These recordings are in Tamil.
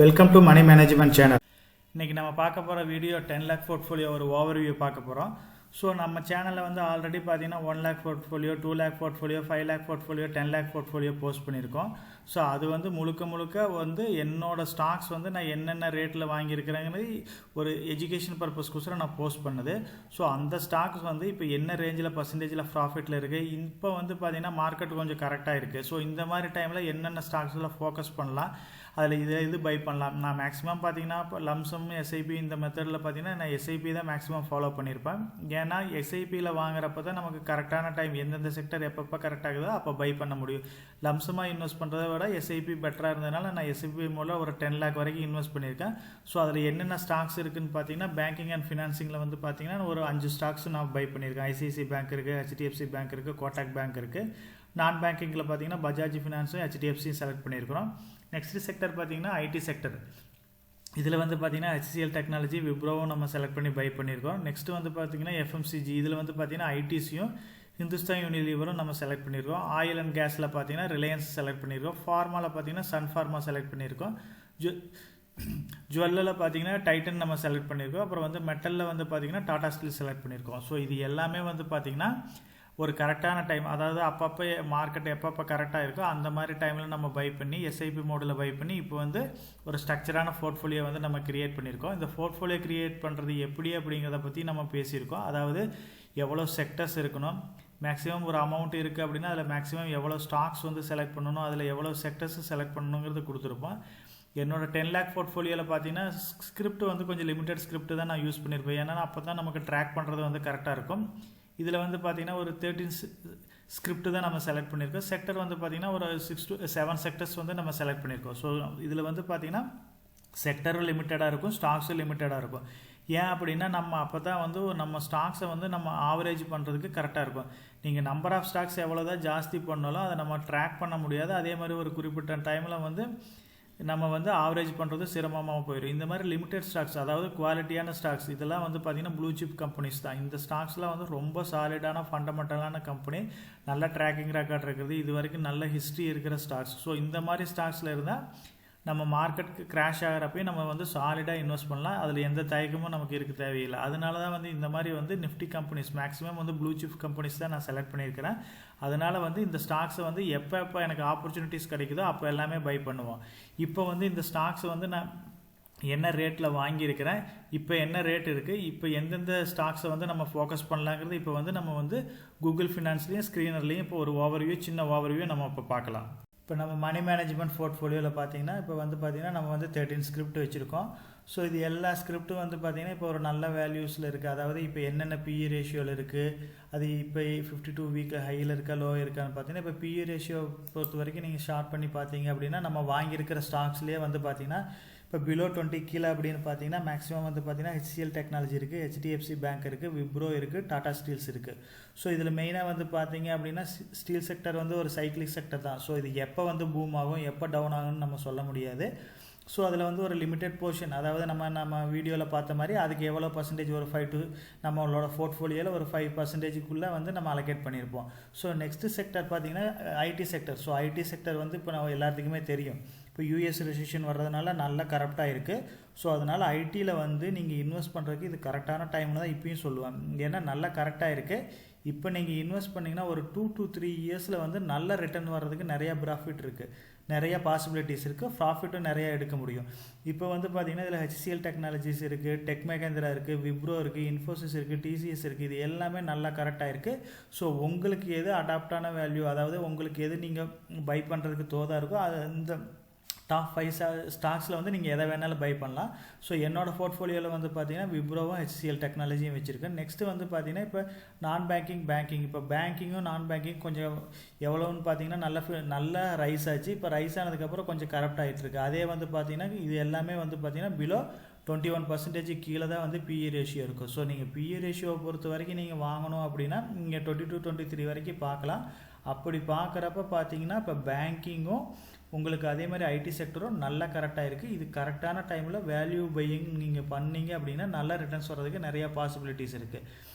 Welcome to money management channel. இன்றைக்கி நம்ம பார்க்க போகிற வீடியோ 10 lakh போர்ட்ஃபோலியோ ஒரு ஓவர்வியூ பார்க்க போகிறோம். ஸோ நம்ம சேனலில் வந்து ஆல்ரெடி பார்த்தீங்கன்னா 1 lakh portfolio, 2 lakh portfolio, 5 lakh portfolio, 10 lakh portfolio post பண்ணியிருக்கோம். ஸோ அது வந்து முழுக்க வந்து என்னோடய ஸ்டாக்ஸ் வந்து நான் என்னென்ன ரேட்டில் வாங்கியிருக்கிறேங்கிறது ஒரு எஜுகேஷன் பர்பஸ்க்கோசரம் நான் போஸ்ட் பண்ணுது. ஸோ அந்த ஸ்டாக்ஸ் வந்து இப்போ என்ன ரேஞ்சில் பர்சன்டேஜில் ப்ராஃபிட்டில் இருக்குது, இப்போ வந்து பார்த்தீங்கன்னா மார்க்கெட் கொஞ்சம் கரெக்டாக இருக்குது. ஸோ இந்த மாதிரி டைமில் என்னென்ன ஸ்டாக்ஸில் ஃபோக்கஸ் பண்ணலாம், அதில் இது பை பண்ணலாம். நான் மேக்ஸிமம் பார்த்தீங்கன்னா இப்போ லம்சம் எஸ்ஐபி இந்த மெத்தடில் பார்த்தீங்கன்னா நான் எஸ்ஐபி தான் மேக்ஸிமம் ஃபாலோ பண்ணியிருப்பேன். ஏன்னா எஸ்ஐபியில் வாங்குறப்ப தான் நமக்கு கரெக்டான டைம் எந்தெந்த செக்டர் எப்பப்போ கரெக்டாகுதோ அப்போ பை பண்ண முடியும். லம்சமாக இன்வெஸ்ட் பண்ணுறதை விட எஸ்ஐபி பெட்டராக இருந்ததுனால நான் எஸ்ஐபி மூலம் ஒரு 10 lakh வரைக்கும் இன்வெஸ்ட் பண்ணியிருக்கேன். ஸோ அதில் என்னென்ன ஸ்டாக்ஸ் இருக்குதுன்னு பார்த்தீங்கன்னா பேங்கிங் அண்ட் ஃபினான்சிங்கில் வந்து பார்த்தீங்கன்னா ஒரு 5 ஸ்டாக்ஸ் நான் பை பண்ணியிருக்கேன். ஐசிஐசி பேங்க் இருக்குது, ஹெச்டிஎஃப்சி பேங்க் இருக்குது, கோட்டாக் பேங்க் இருக்குது. நான் பேங்கிங்கில் பார்த்தீங்கன்னா பஜாஜ் ஃபினான்ஸும் ஹெச்டிஎஃப்சியும் செலக்ட் பண்ணியிருக்கிறோம். நெக்ஸ்ட் செக்டர் பார்த்தீங்கன்னா ஐடி செக்டர். இதில் வந்து பார்த்தீங்கன்னா ஹெச்சிஎல் டெக்னாலஜி, விப்ரோவும் நம்ம செலக்ட் பண்ணி பை பண்ணியிருக்கோம். நெக்ஸ்ட் வந்து பார்த்தீங்கன்னா எஃப்எம்சிஜி, இதில் வந்து பார்த்தீங்கன்னா ஐடிசியும் ஹிந்துஸ்தான் யூனிலீவரும் நம்ம செலக்ட் பண்ணியிருக்கோம். ஆயில் அண்ட் கேஸில் பார்த்தீங்கன்னா ரிலையன்ஸ் செலக்ட் பண்ணியிருக்கோம். ஃபார்மாவில் பார்த்தீங்கன்னா சன் ஃபார்மா செலக்ட் பண்ணியிருக்கோம். ஜுவல்லில் பார்த்தீங்கன்னா டைட்டன் நம்ம செலக்ட் பண்ணியிருக்கோம். அப்புறம் வந்து மெட்டலில் வந்து பார்த்தீங்கன்னா டாடா ஸ்டீல் செலக்ட் பண்ணியிருக்கோம். ஸோ இது எல்லாமே வந்து பார்த்தீங்கன்னா ஒரு கரெக்டான டைம், அதாவது அப்பப்போ மார்க்கெட் எப்பப்போ கரெக்டாக இருக்கோ அந்த மாதிரி டைமில் நம்ம பை பண்ணி எஸ்ஐபி மோடில் பை பண்ணி இப்போ வந்து ஒரு ஸ்ட்ரக்சரான போர்ட்ஃபோலியோ வந்து நம்ம கிரியேட் பண்ணியிருக்கோம். இந்த போர்ட்ஃபோலியோ கிரியேட் பண்ணுறது எப்படி அப்படிங்கிறத பற்றி நம்ம பேசியிருக்கோம். அதாவது எவ்வளோ செக்டர்ஸ் இருக்கணும், மேக்ஸிமம் ஒரு அமௌண்ட் இருக்குது அப்படின்னா அதில் மேக்ஸிமம் எவ்வளோ ஸ்டாக்ஸ் வந்து செலக்ட் பண்ணணும், அதில் எவ்வளோ செக்டர்ஸ் செலக்ட் பண்ணணுங்கிறது கொடுத்துருப்போம். என்னோட 10 lakh போர்ட்ஃபோலியோவில் பார்த்தீங்கன்னா ஸ்கிரிப்ட் வந்து கொஞ்சம் லிமிடெட் ஸ்கிரிப்ட் தான் நான் யூஸ் பண்ணியிருப்பேன். ஏன்னா அப்போ தான் நமக்கு ட்ராக் பண்ணுறது வந்து கரெக்டாக இருக்கும். இதில் வந்து பார்த்திங்கன்னா ஒரு 13 ஸ்கிரிப்ட் தான் நம்ம செலக்ட் பண்ணியிருக்கோம். செக்டர் வந்து பார்த்திங்கன்னா ஒரு 6 to 7 செக்டர்ஸ் வந்து நம்ம செலக்ட் பண்ணியிருக்கோம். ஸோ இதில் வந்து பார்த்திங்கன்னா செக்டரும் லிமிட்டடாக இருக்கும், ஸ்டாக்ஸும் லிமிட்டடாக இருக்கும். ஏன் அப்படின்னா நம்ம அப்போ தான் வந்து நம்ம ஸ்டாக்ஸை வந்து நம்ம ஆவரேஜ் பண்ணுறதுக்கு கரெக்டாக இருக்கும். நீங்கள் நம்பர் ஆஃப் ஸ்டாக்ஸ் எவ்வளோ தான் ஜாஸ்தி பண்ணாலும் அதை நம்ம ட்ராக் பண்ண முடியாது. அதே மாதிரி ஒரு குறிப்பிட்ட டைமில் வந்து நம்ம வந்து ஆவரேஜ் பண்ணுறது சிரமமாக போயிடும். இந்த மாதிரி லிமிடெட் ஸ்டாக்ஸ், அதாவது குவாலிட்டியான ஸ்டாக்ஸ், இதெல்லாம் வந்து பார்த்திங்கன்னா ப்ளூ சிப் கம்பெனிஸ் தான். இந்த ஸ்டாக்ஸ்லாம் வந்து ரொம்ப சாலிடான ஃபண்டமெண்டலான கம்பெனி, நல்ல ட்ராக்கிங் ரெக்கார்ட் இருக்குது, இது வரைக்கும் நல்ல ஹிஸ்ட்ரி இருக்கிற ஸ்டாக்ஸ். ஸோ இந்த மாதிரி ஸ்டாக்ஸில் இருந்தால் நம்ம மார்க்கெட்டுக்கு கிராஷ் ஆகிறப்பையும் நம்ம வந்து சாலிடாக இன்வெஸ்ட் பண்ணலாம். அதில் எந்த தயக்கமும் நமக்கு இருக்க தேவையில்லை. அதனால தான் வந்து இந்த மாதிரி வந்து நிஃப்டி கம்பெனிஸ் மேக்ஸிமம் வந்து ப்ளூ சிப் கம்பெனிஸ் தான் நான் செலக்ட் பண்ணியிருக்கிறேன். அதனால் வந்து இந்த ஸ்டாக்ஸை வந்து எப்போ எனக்கு ஆப்பர்ச்சுனிட்டிஸ் கிடைக்குதோ அப்போ எல்லாமே பை பண்ணுவோம். இப்போ வந்து இந்த ஸ்டாக்ஸை வந்து நான் என்ன ரேட்டில் வாங்கியிருக்கிறேன், இப்போ என்ன ரேட் இருக்குது, இப்போ எந்தெந்த ஸ்டாக்ஸை வந்து நம்ம ஃபோக்கஸ் பண்ணலாங்கிறது இப்போ வந்து நம்ம வந்து கூகுள் ஃபினான்ஸ்லேயும் ஸ்க்ரீனர்லேயும் இப்போ ஒரு ஓவர்வியூ, சின்ன ஓவர்வியூ நம்ம இப்போ பார்க்கலாம். இப்போ நம்ம மணி மேனேஜ்மெண்ட் போர்ட்ஃபோலியோவில் பார்த்தீங்கன்னா இப்போ வந்து பார்த்திங்கன்னா நம்ம வந்து 13 ஸ்கிரிப்ட் வச்சுருக்கோம். ஸோ இது எல்லா ஸ்கிரிப்ட்டும் வந்து பார்த்திங்கன்னா இப்போ ஒரு நல்ல வேல்யூஸில் இருக்குது. அதாவது இப்போ என்னென்ன பிஇ ரேஷியோவில் இருக்குது, அது இப்போ 52 வீக் ஹையில் இருக்கா லோ இருக்கான்னு பார்த்தீங்கன்னா இப்போ பிஇ ரேஷியோ பொறுத்த வரைக்கும் நீங்கள் ஷார்ட் பண்ணி பார்த்தீங்க அப்படின்னா நம்ம வாங்கியிருக்கிற ஸ்டாக்ஸ்லேயே வந்து பார்த்திங்கன்னா இப்போ பிலோ 20 கீழே அப்படின்னு பார்த்தீங்கன்னா மேக்ஸிமம் வந்து பார்த்தீங்கன்னா ஹெச்சிஎல் டெக்னாலஜி இருக்குது, ஹெச்டிஎஃப்சி பேங்க் இருக்குது, விப்ரோ இருக்குது, டாடா ஸ்டீல்ஸ் இருக்குது. ஸோ இதில் மெயினாக வந்து பார்த்தீங்க அப்படின்னா ஸ்டீல் செக்டர் வந்து ஒரு சைக்கிளிக் செக்டர் தான். ஸோ இது எப்போ வந்து பூம் ஆகும், எப்போ டவுன் ஆகும்னு நம்ம சொல்ல முடியாது. ஸோ அதில் வந்து ஒரு லிமிடெட் போர்ஷன், அதாவது நம்ம வீடியோவில் பார்த்த மாதிரி அதுக்கு எவ்வளோ பர்சன்டேஜ் ஒரு 5 to நம்மளோட போர்ட்ஃபோலியோவில் ஒரு 5% வந்து நம்ம அலோகேட் பண்ணியிருப்போம். ஸோ நெக்ஸ்ட் செக்டர் பார்த்தீங்கன்னா IT sector. So IT sector வந்து இப்போ நம்ம எல்லாத்துக்குமே தெரியும், இப்போ யூஎஸ் ரெசிஷன் வர்றதுனால நல்லா கரெக்டாக இருக்குது. ஸோ அதனால் ஐடியில் வந்து நீங்கள் இன்வெஸ்ட் பண்ணுறதுக்கு இது கரெக்டான டைம்னு தான் இப்பயும் சொல்லுவேன். ஏன்னா நல்லா கரெக்டாக இருக்குது. இப்போ நீங்கள் இன்வெஸ்ட் பண்ணிங்கன்னா ஒரு 2 to 3 இயர்ஸில் வந்து நல்ல ரிட்டர்ன் வர்றதுக்கு நிறையா ப்ராஃபிட் இருக்குது, நிறையா பாசிபிலிட்டிஸ் இருக்குது, ப்ராஃபிட்டும் நிறையா எடுக்க முடியும். இப்போ வந்து பார்த்திங்கன்னா இதில் ஹெச்சிஎல் டெக்னாலஜிஸ் இருக்குது, டெக் மகேந்திரா இருக்குது, விப்ரோ இருக்குது, இன்ஃபோசிஸ் இருக்குது, டிசிஎஸ் இருக்குது. இது எல்லாமே நல்லா கரெக்டாக இருக்குது. ஸோ உங்களுக்கு எது அடாப்டான வேல்யூ, அதாவது உங்களுக்கு எது நீங்கள் பை பண்ணுறதுக்கு தோதாக இருக்கோ அது இந்த டாப் 5 ஸ்டாக்ஸில் வந்து நீங்கள் எதை வேணாலும் பை பண்ணலாம். ஸோ என்னோடய போர்ட்ஃபோலியோவில் வந்து பார்த்தீங்கன்னா விப்ரோவும் ஹெச்சிஎல் டெக்னாலஜியும் வச்சுருக்கேன். நெக்ஸ்ட்டு வந்து பார்த்தீங்கன்னா இப்போ நான் பேங்கிங், இப்போ பேங்கிங்கும் நான் பேங்கிங் கொஞ்சம் எவ்வளோன்னு பார்த்தீங்கன்னா நல்ல ரைஸ் ஆச்சு. இப்போ ரைஸ் ஆனதுக்கப்புறம் கொஞ்சம் கரெக்ட் ஆகிட்டு இருக்கு. அதே வந்து பார்த்தீங்கன்னா இது எல்லாமே வந்து பார்த்தீங்கன்னா பிலோ 21% கீழே தான் வந்து பிஇ ரேஷியோ இருக்கும். ஸோ நீங்கள் பிஇ ரேஷியோவை பொறுத்த வரைக்கும் நீங்கள் வாங்கணும் அப்படின்னா நீங்கள் 22 to 23 வரைக்கும் பார்க்கலாம். அப்படி பார்க்குறப்ப பார்த்தீங்கன்னா இப்போ பேங்கிங்கும் உங்களுக்கு அதே மாதிரி ஐடி செக்டரும் நல்லா கரெக்டாக இருக்குது. இது கரெக்டான டைமில் வேல்யூ பையிங் நீங்கள் பண்ணீங்க அப்படின்னா நல்ல ரிட்டர்ன்ஸ் வர்றதுக்கு நிறையா பாசிபிலிட்டிஸ் இருக்குது.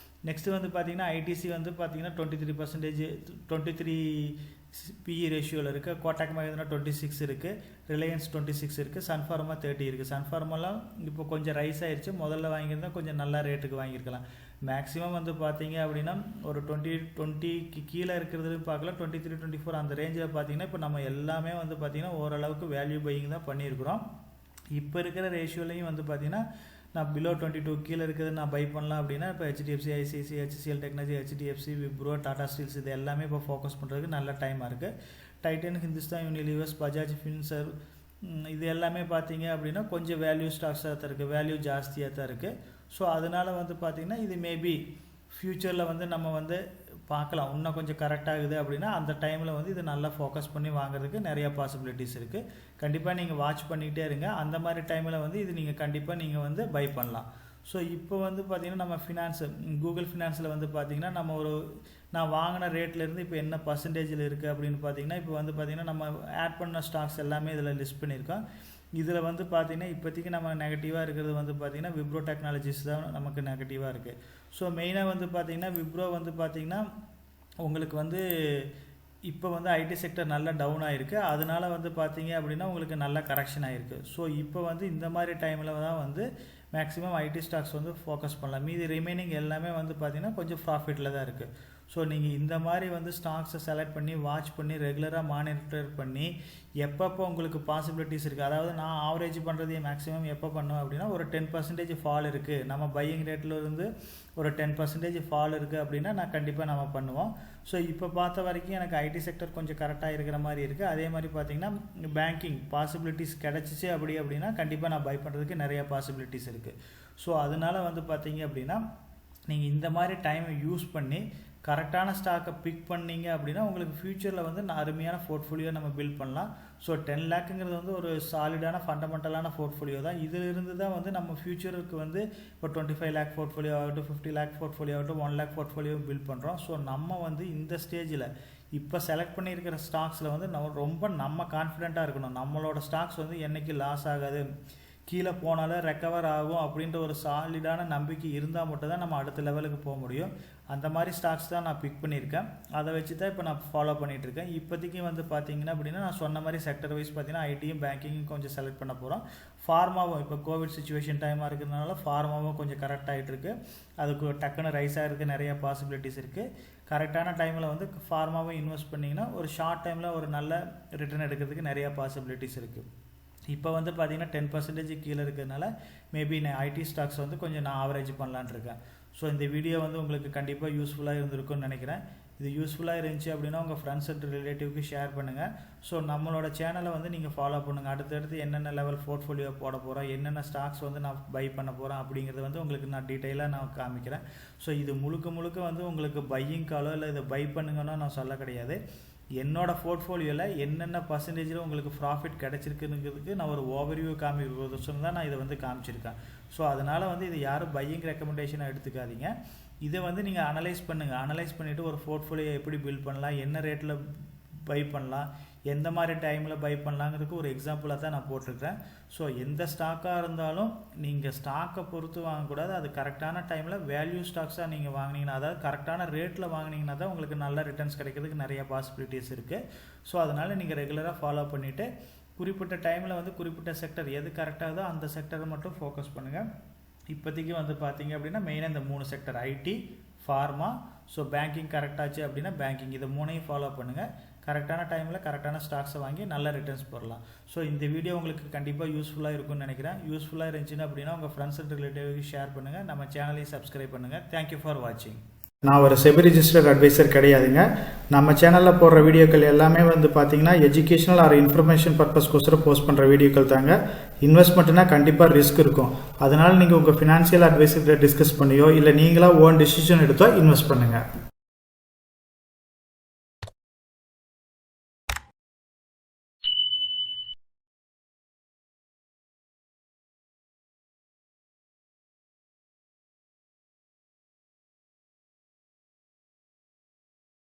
நெக்ஸ்ட்டு வந்து பார்த்தீங்கன்னா ஐடிசி வந்து பார்த்தீங்கன்னா 23% PE ரேஷியோவில் இருக்குது. கோட்டாக் மஹிந்திரா 26 இருக்குது, ரிலையன்ஸ் 26 இருக்குது, சன்ஃபார்மா 30 இருக்குது. சன்ஃபார்மாலாம் இப்போ கொஞ்சம் ரைஸ் ஆயிடுச்சு. முதல்ல வாங்கியிருந்தால் கொஞ்சம் நல்ல ரேட்டுக்கு வாங்கியிருக்கலாம். மேக்ஸிமம் வந்து பார்த்தீங்க அப்படின்னா ஒரு 20க்கு கீழே இருக்கிறதுலையும் பார்க்கலாம், 23, 24 அந்த ரேஞ்சில் பார்த்தீங்கன்னா இப்போ நம்ம எல்லாமே வந்து பார்த்தீங்கன்னா ஓரளவுக்கு வேல்யூ பையிங் தான் பண்ணியிருக்கிறோம். இப்போ இருக்கிற ரேஷியோலையும் வந்து பார்த்தீங்கன்னா நான் பிலோ 22 கீழே இருக்கிறது நான் பை பண்ணலாம் அப்படின்னா இப்போ HDFC, ICIC, HCL technology, HDFC, Wipro, Tata steels இது எல்லாமே இப்போ ஃபோக்கஸ் பண்ணுறதுக்கு நல்ல டைமாக இருக்குது. Titan, Hindustan Unilevers, Bajaj Finserv இது எல்லாமே பார்த்தீங்க அப்படின்னா கொஞ்சம் வேல்யூ ஸ்டாக்ஸாக தான் இருக்குது, வேல்யூ ஜாஸ்தியாக தான் இருக்குது. ஸோ அதனால் வந்து பார்த்திங்கன்னா இது மேபி ஃப்யூச்சரில் வந்து நம்ம வந்து பார்க்கலாம், இன்னும் கொஞ்சம் கரெக்டாகுது அப்படின்னா அந்த டைமில் வந்து இது நல்லா ஃபோக்கஸ் பண்ணி வாங்குறதுக்கு நிறையா பாசிபிலிட்டிஸ் இருக்குது. கண்டிப்பாக நீங்கள் வாட்ச் பண்ணிகிட்டே இருங்க. அந்த மாதிரி டைமில் வந்து இது நீங்கள் கண்டிப்பாக நீங்கள் வந்து பை பண்ணலாம். ஸோ இப்போ வந்து பார்த்திங்கன்னா நம்ம ஃபினான்ஸு கூகுள் ஃபினான்ஸில் வந்து பார்த்திங்கன்னா நம்ம நான் வாங்கின ரேட்லேருந்து இப்போ என்ன பர்சன்டேஜில் இருக்குது அப்படின்னு பார்த்திங்கன்னா இப்போ வந்து பார்த்திங்கன்னா நம்ம ஆட் பண்ண ஸ்டாக்ஸ் எல்லாமே இதில் லிஸ்ட் பண்ணியிருக்கோம். இதில் வந்து பார்த்திங்கன்னா இப்போதைக்கு நம்ம நெகட்டிவாக இருக்கிறது வந்து பார்த்திங்கன்னா விப்ரோ டெக்னாலஜிஸ் தான் நமக்கு நெகட்டிவாக இருக்குது. ஸோ மெயினாக வந்து பார்த்திங்கன்னா விப்ரோ வந்து பார்த்திங்கன்னா உங்களுக்கு வந்து இப்போ வந்து ஐடி செக்டர் நல்லா டவுன் ஆகிருக்கு. அதனால வந்து பார்த்தீங்க அப்படின்னா உங்களுக்கு நல்ல கரெக்ஷன் ஆகிருக்கு. ஸோ இப்போ வந்து இந்த மாதிரி டைமில் தான் வந்து மேக்ஸிமம் ஐடி ஸ்டாக்ஸ் வந்து ஃபோக்கஸ் பண்ணலாம். மீதி ரிமைனிங் எல்லாமே வந்து பார்த்திங்கன்னா கொஞ்சம் ப்ராஃபிட்டில் தான் இருக்குது. ஸோ நீங்கள் இந்த மாதிரி வந்து ஸ்டாக்ஸை செலக்ட் பண்ணி வாட்ச் பண்ணி ரெகுலராக மானிட்டர் பண்ணி எப்பப்போ உங்களுக்கு பாசிபிலிட்டிஸ் இருக்குது, அதாவது நான் ஆவரேஜ் பண்ணுறது மேக்ஸிமம் எப்போ பண்ணுவேன் அப்படின்னா ஒரு 10% ஃபால் இருக்குது, நம்ம பையிங் ரேட்டில் இருந்து ஒரு 10% ஃபால் இருக்குது அப்படின்னா நான் கண்டிப்பாக நம்ம பண்ணுவோம். ஸோ இப்போ பார்த்த வரைக்கும் எனக்கு ஐடி செக்டர் கொஞ்சம் கரெக்டாக இருக்கிற மாதிரி இருக்குது. அதே மாதிரி பார்த்திங்கன்னா பேங்கிங் பாசிபிலிட்டிஸ் கிடச்சிச்சு அப்படின்னா கண்டிப்பாக நான் பை பண்ணுறதுக்கு நிறையா பாசிபிலிட்டிஸ் இருக்குது. ஸோ அதனால் வந்து பார்த்திங்க அப்படின்னா நீங்கள் இந்த மாதிரி டைமை யூஸ் பண்ணி கரெக்டான ஸ்டாக்கை பிக் பண்ணிங்க அப்படின்னா உங்களுக்கு ஃப்யூச்சரில் வந்து அருமையான போர்ட்ஃபோலியோ நம்ம பில்ட் பண்ணலாம். ஸோ 10 லேக்குங்கிறது வந்து ஒரு சாலிடான ஃபண்டமெண்டலான போர்ட்ஃபோலியோ தான். இதிலிருந்து தான் வந்து நம்ம ஃப்யூச்சருக்கு வந்து இப்போ 25 லேக் போர்ட்ஃபோலியோ ஆகட்டும், 50 லேக் போர்ட்ஃபோலியோ ஆகட்டும், 1 லேக் போர்ட்ஃபோலியோ பில்ட் பண்ணுறோம். ஸோ நம்ம வந்து இந்த ஸ்டேஜில் இப்போ செலக்ட் பண்ணியிருக்கிற ஸ்டாக்ஸில் வந்து நம்ம கான்ஃபிடென்ட்டாக இருக்கணும். நம்மளோட ஸ்டாக்ஸ் வந்து என்றைக்கு லாஸ் ஆகாது, கீழே போனாலும் ரெக்கவர் ஆகும் அப்படின்ற ஒரு சாலிடான நம்பிக்கை இருந்தால் மட்டும் தான் நம்ம அடுத்த லெவலுக்கு போக முடியும். அந்த மாதிரி ஸ்டாக்ஸ் தான் நான் பிக் பண்ணியிருக்கேன். அதை வச்சு தான் இப்போ நான் ஃபாலோ பண்ணிகிட்ருக்கேன். இப்போதைக்கு வந்து பார்த்தீங்கன்னா அப்படின்னா நான் சொன்ன மாதிரி செக்டர் வைஸ் பார்த்தீங்கன்னா ஐடியும் பேங்கிங்கும் கொஞ்சம் செலக்ட் பண்ண போகிறோம். ஃபார்மாவும் இப்போ கோவிட் சுச்சுவேஷன் டைமாக இருக்கிறதுனால ஃபார்மாவும் கொஞ்சம் கரெக்ட் ஆகிட்டுருக்கு. அதுக்கு டக்குன்னு ரைஸ் ஆகிறதுக்கு நிறையா பாசிபிலிட்டிஸ் இருக்குது. கரெக்டான டைமில் வந்து ஃபார்மாவும் இன்வெஸ்ட் பண்ணிங்கன்னா ஒரு ஷார்ட் டைமில் ஒரு நல்ல ரிட்டர்ன் எடுக்கிறதுக்கு நிறையா பாசிபிலிட்டிஸ் இருக்குது. இப்போ வந்து பார்த்திங்கன்னா 10% கீழே இருக்கிறதுனால மேபி நான் ஐடி ஸ்டாக்ஸ் வந்து கொஞ்சம் நான் ஆவரேஜ் பண்ணலான்னு இருக்கேன். ஸோ இந்த வீடியோ வந்து உங்களுக்கு கண்டிப்பாக யூஸ்ஃபுல்லாக இருந்திருக்கும்னு நினைக்கிறேன். இது யூஸ்ஃபுல்லாக இருந்துச்சு அப்படின்னா உங்கள் ஃப்ரெண்ட்ஸ் அண்ட் ரிலேட்டிவ்க்கு ஷேர் பண்ணுங்கள். ஸோ நம்மளோட சேனலை வந்து நீங்கள் ஃபாலோ பண்ணுங்கள். அடுத்தடுத்து என்னென்ன லெவல் போர்ட்ஃபோலியோ போட போகிறோம், என்னென்ன ஸ்டாக்ஸ் வந்து நான் பை பண்ண போகிறேன் அப்படிங்கிறது வந்து உங்களுக்கு நான் டீட்டெயிலாக நான் காமிக்கிறேன். ஸோ இது முழுக்க வந்து உங்களுக்கு பையிங் காலோ இல்லை இதை பை பண்ணுங்கன்னா நான் சொல்ல கிடையாது. என்னோட போர்ட்ஃபோலியோவில் என்னென்ன பர்சன்டேஜில் உங்களுக்கு ப்ராஃபிட் கிடச்சிருக்குங்கிறதுக்கு நான் ஒரு ஓவர்வியூ காமிக்கிறதுக்கு தான் நான் இதை வந்து காமிச்சிருக்கேன். ஸோ அதனால் வந்து இது யாரும் பையிங் ரெக்கமெண்டேஷனாக எடுத்துக்காதீங்க. இதை வந்து நீங்கள் அனலைஸ் பண்ணுங்கள். அனலைஸ் பண்ணிவிட்டு ஒரு போர்ட்ஃபோலியோ எப்படி பில்ட் பண்ணலாம், என்ன ரேட்டில் பை பண்ணலாம், எந்த மாதிரி டைமில் பை பண்ணலாங்கிறதுக்கு ஒரு எக்ஸாம்பிளாக தான் நான் போட்டிருக்கிறேன். ஸோ எந்த ஸ்டாக்காக இருந்தாலும் நீங்கள் ஸ்டாக்கை பொறுத்து வாங்கக்கூடாது. அது கரெக்டான டைமில் வேல்யூ ஸ்டாக்ஸாக நீங்கள் வாங்கினீங்கன்னா, அதாவது கரெக்டான ரேட்டில் வாங்கினீங்கன்னா தான் உங்களுக்கு நல்ல ரிட்டர்ன்ஸ் கிடைக்கிறதுக்கு நிறைய பாசிபிலிட்டிஸ் இருக்குது. ஸோ அதனால் நீங்கள் ரெகுலராக ஃபாலோ பண்ணிவிட்டு குறிப்பிட்ட டைமில் வந்து குறிப்பிட்ட செக்டர் எது கரெக்டாகதோ அந்த செக்டரை மட்டும் ஃபோக்கஸ் பண்ணுங்கள். இப்போதைக்கு வந்து பார்த்தீங்க அப்படின்னா மெயினாக இந்த 3 sector IT, pharma, so banking கரெக்டாச்சு அப்படின்னா பேங்கிங், இதை 3ஐயும் ஃபாலோ பண்ணுங்கள். கரெக்டான டைமில் கரெக்டான ஸ்டாக்ஸை வாங்கி நல்ல ரிட்டர்ன்ஸ் போடலாம். ஸோ இந்த வீடியோ உங்களுக்கு கண்டிப்பாக யூஸ்ஃபுல்லாக இருக்கும்னு நினைக்கிறேன். யூஸ்ஃபுல்லாக இருந்துச்சுன்னா அப்படின்னா உங்கள் ஃப்ரெண்ட்ஸ் அண்ட் ரிலேட்டிவ்க்கு ஷேர் பண்ணுங்கள். நம்ம சேனலையும் சப்ஸ்கிரைப் பண்ணுங்கள். தேங்க்யூ ஃபார் வாட்சிங். நான் ஒரு செபி ரிஜிஸ்டர்ட் அட்வைசர் கிடையாதுங்க. நம்ம சேனலில் போடுற வீடியோக்கள் எல்லாமே வந்து பார்த்தீங்கன்னா எஜுகேஷனல் ஆர் இன்ஃபர்மேஷன் பர்பஸ்க்கோசரம் போஸ்ட் பண்ணுற வீடியோக்கள் தாங்க. இன்வெஸ்ட்மெண்ட்னா கண்டிப்பாக ரிஸ்க் இருக்கும். அதனால் நீங்கள் உங்கள் ஃபினான்ஷியல் அட்வைசர்கிட்ட டிஸ்கஸ் பண்ணியோ இல்லை நீங்களாக ஓன் டிசிஷன் எடுத்தோ இன்வெஸ்ட் பண்ணுங்கள்.